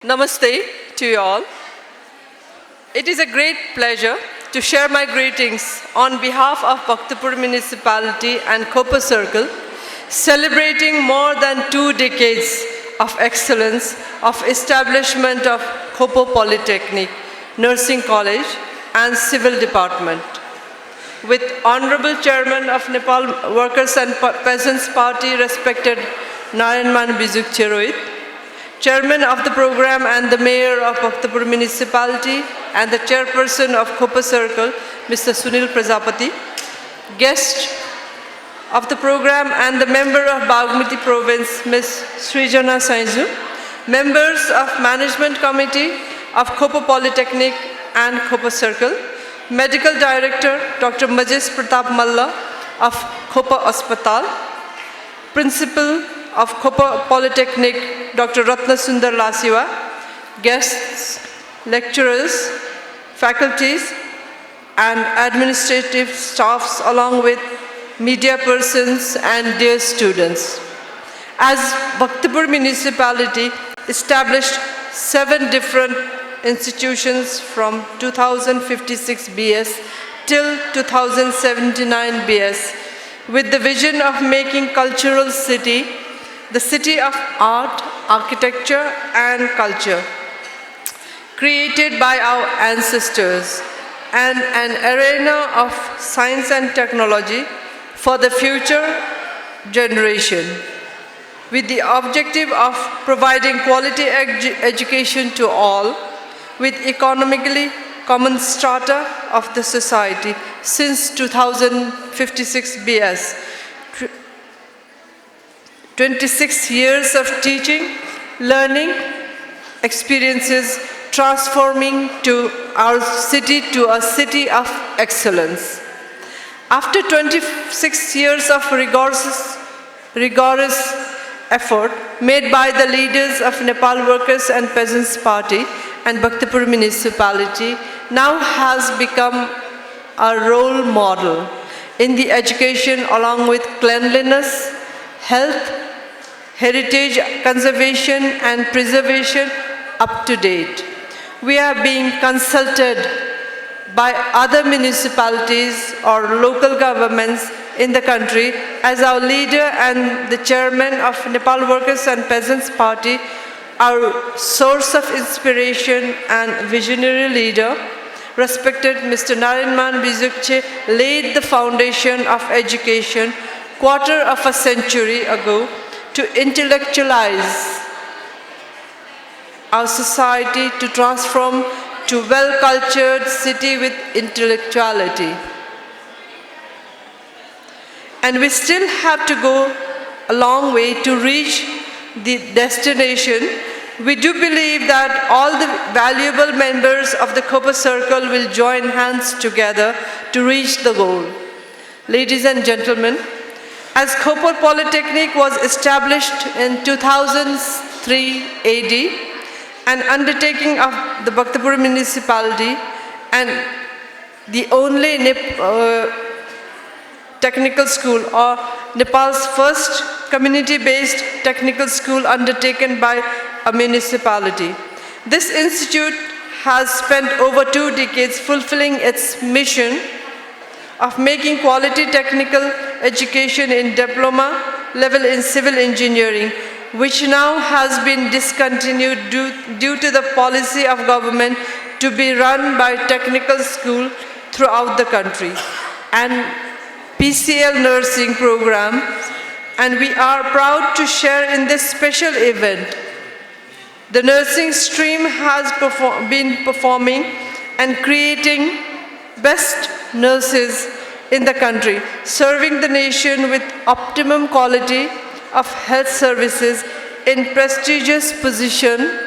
Namaste to you all. It is a great pleasure to share my greetings on behalf of Bhaktapur Municipality and Khopa Circle, celebrating more than 2 decades of excellence of establishment of Khopa Polytechnic, Nursing College and Civil Department. With Honorable Chairman of Nepal Workers and Peasants Party, respected Narayanman Bizukche Rohit, Chairman of the program and the Mayor of Bhaktapur Municipality and the Chairperson of Khopa Circle, Mr. Sunil Prajapati, guest of the program and the Member of Bagmati Province, Ms. Srijana Sainzu, members of Management Committee of Khopa Polytechnic and Khopa Circle, Medical Director Dr. Majes Pratap Malla of Khopa Aspatal, Principal of Khopa Polytechnic, Dr. Ratna Sundar Lasiwa, guests, lecturers, faculties, and administrative staffs, along with media persons and dear students. As Bhaktapur Municipality established 7 different institutions from 2056 BS till 2079 BS, with the vision of making cultural city the city of art, architecture, and culture, created by our ancestors, and an arena of science and technology for the future generation, with the objective of providing quality education to all, with economically common strata of the society since 2056 BS. 26 years of teaching, learning, experiences, transforming to our city to a city of excellence. After 26 years of rigorous effort made by the leaders of Nepal Workers and Peasants Party and Bhaktapur Municipality, now has become a role model in the education along with cleanliness, health, heritage conservation and preservation up to date. We are being consulted by other municipalities or local governments in the country as our leader and the chairman of Nepal Workers and Peasants Party, our source of inspiration and visionary leader, respected Mr. Narayanman Bizukche, laid the foundation of education quarter of a century ago to intellectualize our society, to transform to well-cultured city with intellectuality. And we still have to go a long way to reach the destination. We do believe that all the valuable members of the Khopa Circle will join hands together to reach the goal. Ladies and gentlemen, as Khopa Polytechnic was established in 2003 AD, an undertaking of the Bhaktapur Municipality and the only technical school or Nepal's first community-based technical school undertaken by a municipality. This institute has spent over 2 decades fulfilling its mission of making quality technical education in diploma level in civil engineering, which now has been discontinued due to the policy of government to be run by technical school throughout the country and PCL nursing program, and we are proud to share in this special event. The nursing stream has been performing and creating best nurses in the country, serving the nation with optimum quality of health services in prestigious position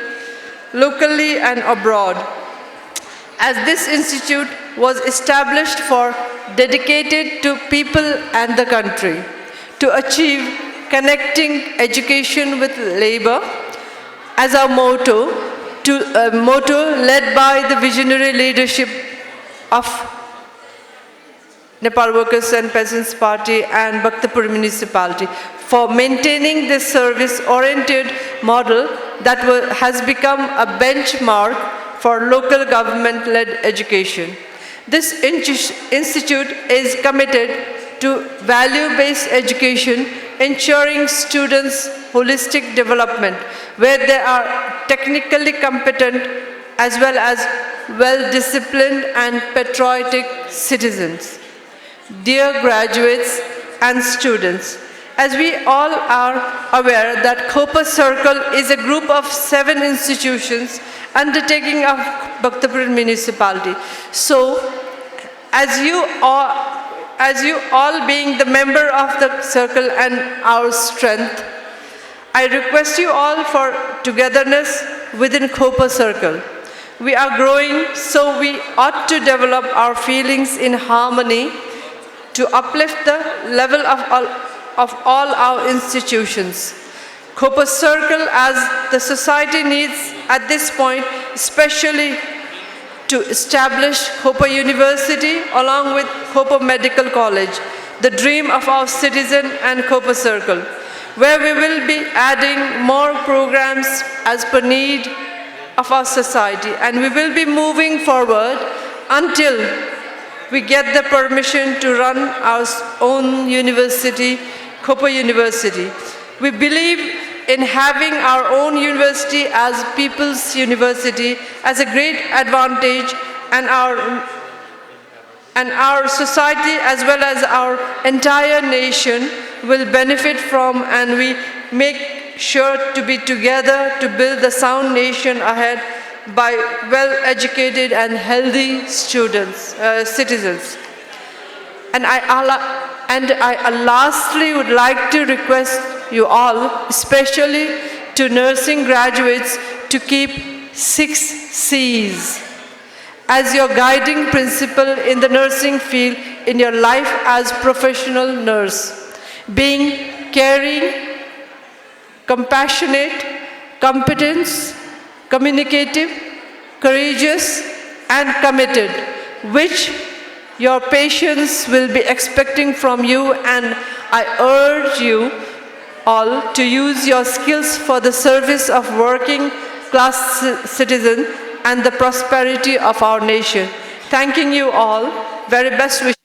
locally and abroad. As this institute was established for dedicated to people and the country to achieve connecting education with labor as our motto, led by the visionary leadership of Nepal Workers and Peasants Party and Bhaktapur Municipality. For maintaining this service-oriented model, that has become a benchmark for local government-led education. This institute is committed to value-based education, ensuring students' holistic development, where they are technically competent as well as well-disciplined and patriotic citizens. Dear graduates and students, as we all are aware that Khopa Circle is a group of 7 institutions undertaking of Bhaktapur municipality. So, as you all being the member of the circle and our strength, I request you all for togetherness within Khopa Circle. We are growing, so we ought to develop our feelings in harmony to uplift the level of all our institutions. Khopa Circle, as the society needs at this point, especially to establish Khopa University along with Khopa Medical College, the dream of our citizen and Khopa Circle, where we will be adding more programs as per need of our society, and we will be moving forward until we get the permission to run our own university, Khopa University. We believe in having our own university as people's university as a great advantage, and our society as well as our entire nation will benefit from, and we make sure to be together to build the sound nation ahead by well-educated and healthy citizens. And I lastly would like to request you all, especially to nursing graduates, to keep 6 C's as your guiding principle in the nursing field in your life as professional nurse, being caring, compassionate, competent, communicative, courageous, and committed, which your patients will be expecting from you, and I urge you all to use your skills for the service of working class citizen and the prosperity of our nation. Thanking you all. Very best wishes.